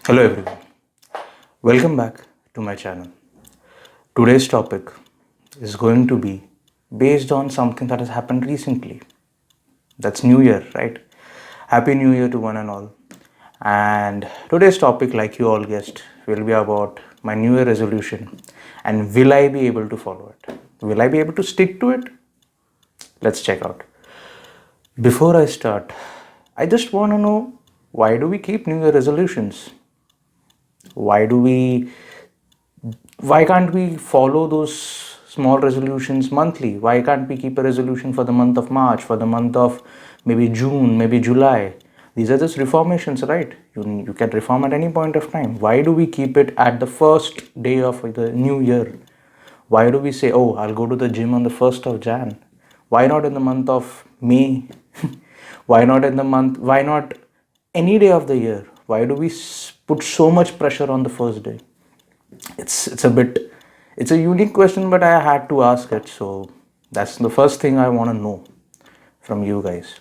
Hello everyone, welcome back to my channel. Today's topic is going to be based on something that has happened recently. That's New Year, right? Happy New Year to one and all. And today's topic, like you all guessed, will be about my New Year resolution and will I be able to follow it? Will I be able to stick to it? Let's check out. Before I start, I just want to know, why do we keep New Year resolutions? Why do we why can't we follow those small resolutions monthly? Why can't we keep a resolution for the month of March, for the month of maybe June, maybe July? These are just reformations, right? You can reform at any point of time. Why do we keep it at the first day of the new year? Why do we say, oh, I'll go to the gym on the 1st of Jan? Why not in the month of May? Why not any day of the year? Why do we put so much pressure on the first day? It's a unique question, but I had to ask it. So that's the first thing I want to know from you guys.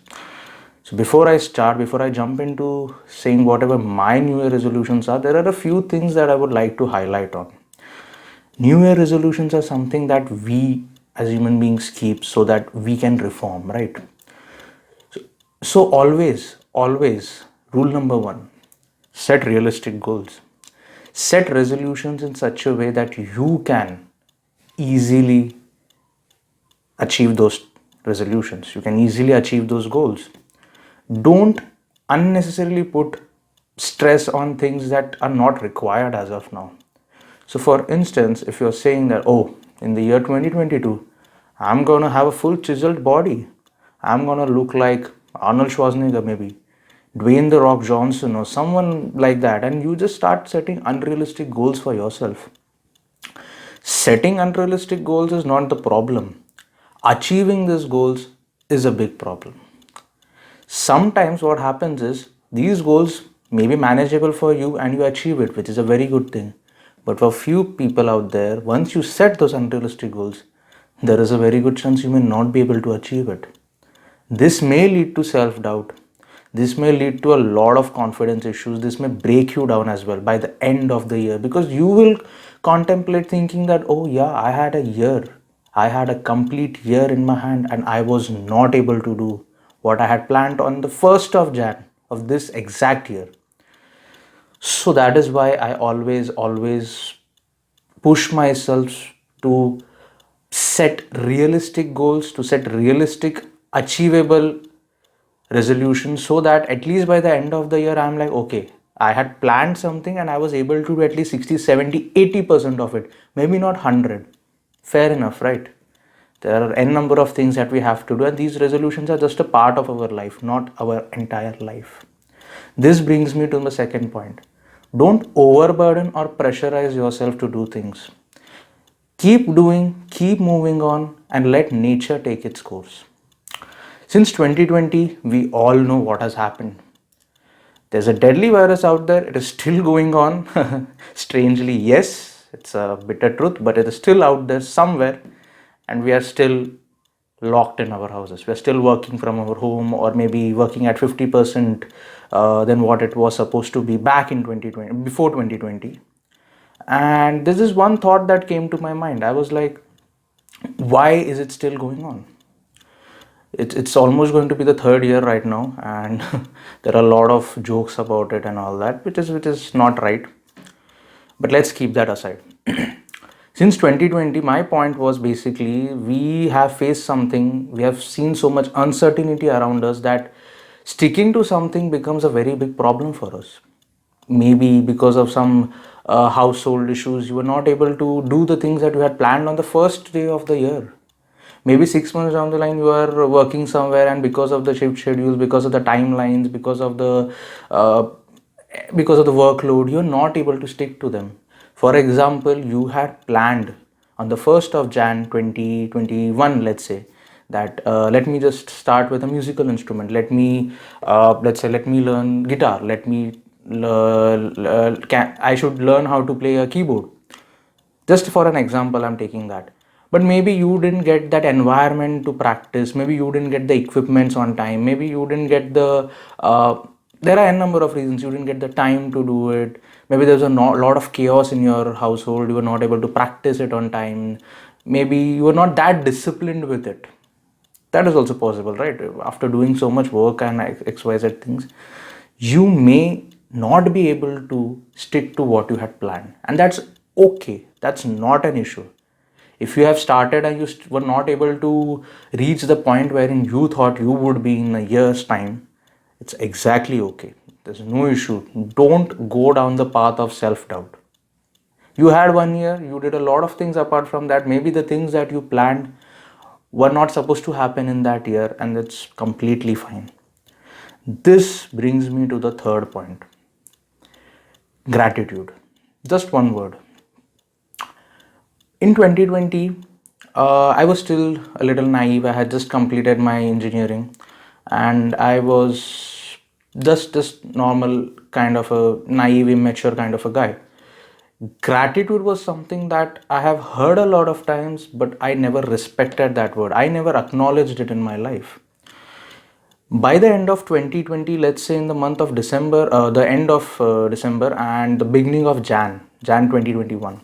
So before I jump into saying whatever my New Year resolutions are, there are a few things that I would like to highlight on. New Year resolutions are something that we as human beings keep so that we can reform, right? So always, rule number one, set realistic goals. Set resolutions in such a way that you can easily achieve those resolutions. You can easily achieve those goals. Don't unnecessarily put stress on things that are not required as of now. So, for instance, if you're saying that, oh, in the year 2022, I'm gonna have a full chiseled body, I'm gonna look like Arnold Schwarzenegger, maybe Dwayne the Rock Johnson, or someone like that, and you just start setting unrealistic goals for yourself. Setting unrealistic goals is not the problem. Achieving these goals is a big problem. Sometimes what happens is these goals may be manageable for you and you achieve it, which is a very good thing. But for few people out there, once you set those unrealistic goals, there is a very good chance you may not be able to achieve it. This may lead to self doubt. This may lead to a lot of confidence issues. This may break you down as well by the end of the year, because you will contemplate thinking that, oh, yeah, I had a year. I had a complete year in my hand and I was not able to do what I had planned on the 1st of Jan of this exact year. So that is why I always push myself to set realistic goals, to set realistic, achievable resolutions, so that at least by the end of the year I'm like, okay, I had planned something and I was able to do at least 60, 70, 80% of it, maybe not 100. Fair enough, right? There are n number of things that we have to do, and these resolutions are just a part of our life, not our entire life. This brings me to the second point. Don't overburden or pressurize yourself to do things. Keep doing, keep moving on, and let nature take its course. Since 2020, we all know what has happened. There's a deadly virus out there, it is still going on. Strangely, yes, it's a bitter truth, but it is still out there somewhere, and we are still locked in our houses. We're still working from our home, or maybe working at 50% than what it was supposed to be back in 2020, before 2020. And this is one thought that came to my mind. I was like, why is it still going on? It's almost going to be the third year right now, and there are a lot of jokes about it and all that, which is not right. But let's keep that aside. Since 2020, my point was basically, we have faced something, we have seen so much uncertainty around us that sticking to something becomes a very big problem for us. Maybe because of some household issues, you were not able to do the things that you had planned on the first day of the year. Maybe 6 months down the line, you are working somewhere, and because of the shift schedules, because of the timelines, uh, because of the workload, you're not able to stick to them. For example, you had planned on the 1st of Jan 2021, let's say, that let me just start with a musical instrument. Let me learn guitar. I should learn how to play a keyboard. Just for an example, I'm taking that. But maybe you didn't get that environment to practice. Maybe you didn't get the equipments on time. Maybe you didn't get the there are a number of reasons. You didn't get the time to do it. Maybe there's a lot of chaos in your household. You were not able to practice it on time. Maybe you were not that disciplined with it. That is also possible, right? After doing so much work and XYZ things, you may not be able to stick to what you had planned. And that's okay. That's not an issue. If you have started and you were not able to reach the point wherein you thought you would be in a year's time, it's exactly okay. There's no issue. Don't go down the path of self doubt. You had 1 year, you did a lot of things apart from that. Maybe the things that you planned were not supposed to happen in that year, and that's completely fine. This brings me to the third point, gratitude. Just one word. In 2020, I was still a little naive. I had just completed my engineering, and I was just normal kind of a naive, immature kind of a guy. Gratitude was something that I have heard a lot of times, but I never respected that word. I never acknowledged it in my life. By the end of 2020, let's say in the month of December, the end of December and the beginning of Jan 2021,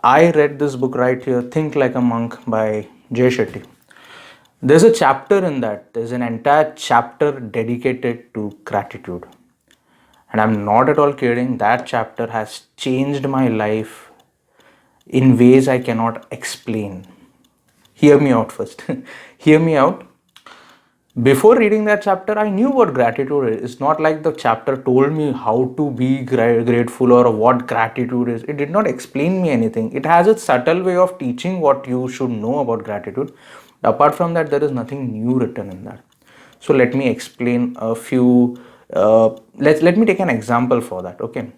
I read this book right here, Think Like a Monk by Jay Shetty. There's a chapter in that, there's an entire chapter dedicated to gratitude. And I'm not at all kidding, that chapter has changed my life in ways I cannot explain. Hear me out first. Hear me out. Before reading that chapter, I knew what gratitude is. It's not like the chapter told me how to be grateful or what gratitude is. It did not explain me anything. It has a subtle way of teaching what you should know about gratitude. Apart from that, there is nothing new written in that. So let me explain a few. Let me take an example for that. Okay,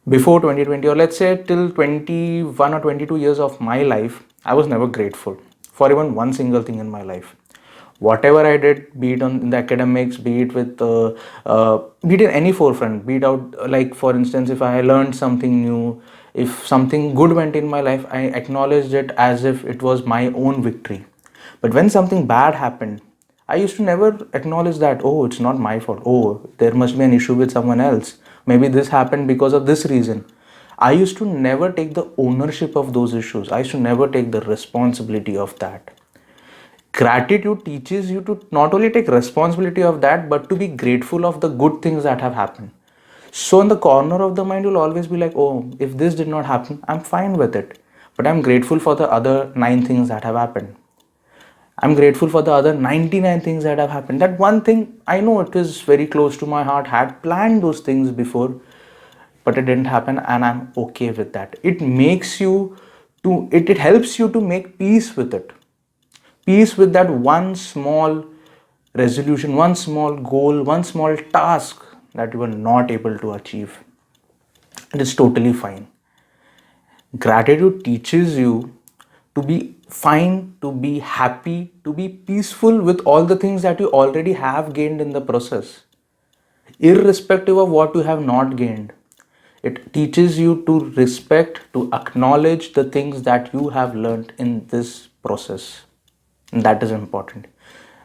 before 2020, or let's say till 21 or 22 years of my life, I was never grateful for even one single thing in my life. Whatever I did, be it in the academics, be it with be it in any forefront, be it out, like for instance, if I learned something new, if something good went in my life, I acknowledged it as if it was my own victory. But when something bad happened, I used to never acknowledge that, oh, it's not my fault. Oh, there must be an issue with someone else. Maybe this happened because of this reason. I used to never take the ownership of those issues. I used to never take the responsibility of that. Gratitude teaches you to not only take responsibility of that, but to be grateful of the good things that have happened. So in the corner of the mind, you'll always be like, oh, if this did not happen, I'm fine with it. But I'm grateful for the other 9 things that have happened. I'm grateful for the other 99 things that have happened. That one thing, I know it is very close to my heart, had planned those things before, but it didn't happen, and I'm okay with that. It makes you it helps you to make peace with it. Peace with that one small resolution, one small goal, one small task that you were not able to achieve. It is totally fine. Gratitude teaches you to be fine, to be happy, to be peaceful with all the things that you already have gained in the process, irrespective of what you have not gained. It teaches you to respect, to acknowledge the things that you have learned in this process. And that is important.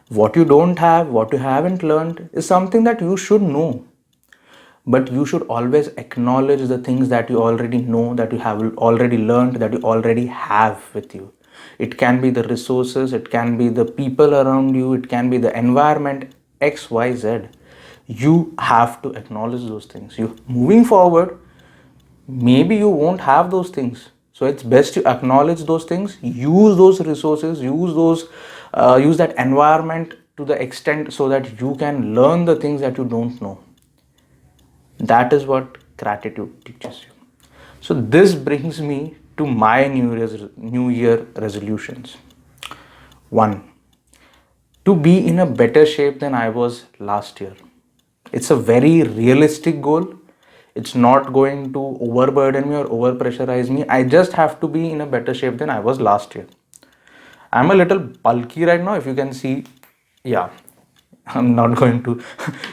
What you don't have, what you haven't learned is something that you should know. But you should always acknowledge the things that you already know, that you have already learned, that you already have with you. It can be the resources, it can be the people around you, it can be the environment, X, Y, Z. You have to acknowledge those things. You moving forward, maybe you won't have those things. So it's best to acknowledge those things, use those resources, use that environment to the extent so that you can learn the things that you don't know. That is what gratitude teaches you. So this brings me to my New Year resolutions. One, to be in a better shape than I was last year. It's a very realistic goal. It's not going to overburden me or overpressurize me. I just have to be in a better shape than I was last year. I'm a little bulky right now, if you can see. Yeah, I'm not going to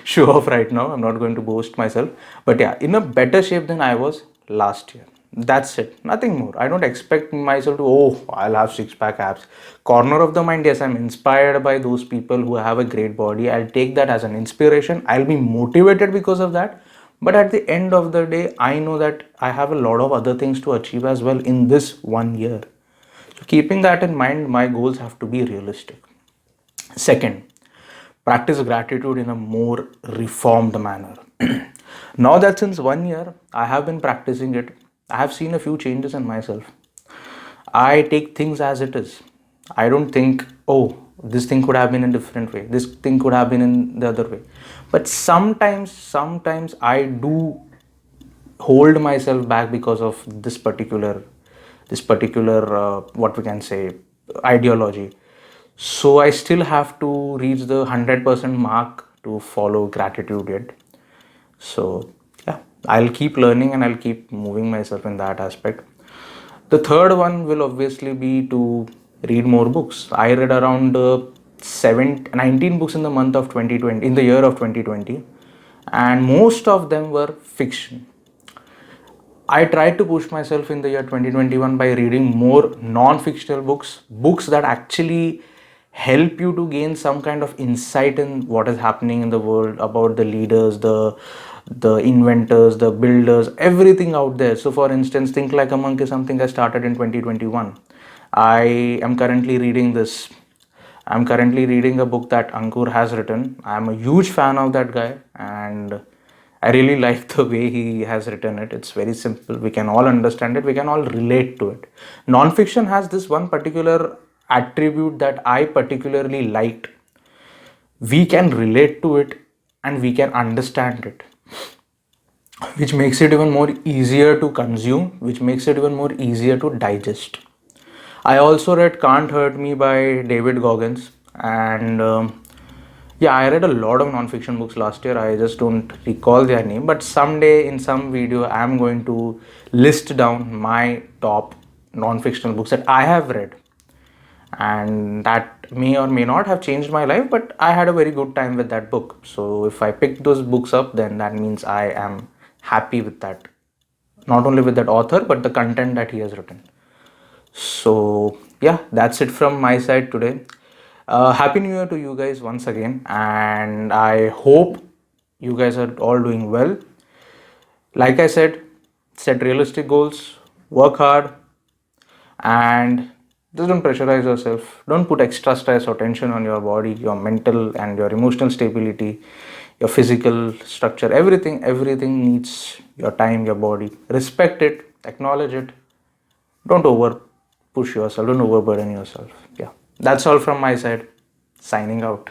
show off right now. I'm not going to boast myself. But yeah, in a better shape than I was last year. That's it. Nothing more. I don't expect myself to, oh, I'll have six pack abs. Corner of the mind, yes, I'm inspired by those people who have a great body. I'll take that as an inspiration. I'll be motivated because of that. But at the end of the day, I know that I have a lot of other things to achieve as well in this 1 year. So, keeping that in mind, my goals have to be realistic. Second, practice gratitude in a more reformed manner. Now that since 1 year I have been practicing it, I have seen a few changes in myself. I take things as it is. I don't think, oh, this thing could have been in a different way. This thing could have been in the other way. But sometimes I do hold myself back because of this particular what we can say ideology. So I still have to reach the 100% mark to follow gratitude yet. So yeah, I'll keep learning and I'll keep moving myself in that aspect. The third one will obviously be to read more books. I read around 19 books in the month of 2020, in the year of 2020, and most of them were fiction. I tried to push myself in the year 2021 by reading more non-fictional books, books that actually help you to gain some kind of insight in what is happening in the world, about the leaders, the inventors, the builders, everything out there. So for instance, Think Like a Monk is something I started in 2021. I am currently reading this. I'm currently reading a book that Ankur has written. I'm a huge fan of that guy, and I really like the way he has written it. It's very simple. We can all understand it. We can all relate to it. Nonfiction has this one particular attribute that I particularly liked. We can relate to it and we can understand it, which makes it even more easier to consume, which makes it even more easier to digest. I also read Can't Hurt Me by David Goggins, and yeah, I read a lot of non-fiction books last year. I just don't recall their name, but someday in some video, I'm going to list down my top non-fictional books that I have read, and that may or may not have changed my life, but I had a very good time with that book. So if I picked those books up, then that means I am happy with that, not only with that author, but the content that he has written. So yeah, that's it from my side today. Happy New Year to you guys once again, and I hope you guys are all doing well. Like I said, set realistic goals, work hard, and just don't pressurize yourself. Don't put extra stress or tension on your body, your mental and your emotional stability, your physical structure. Everything needs your time, your body. Respect it, acknowledge it. Don't over push yourself, don't overburden yourself. Yeah, that's all from my side. Signing out.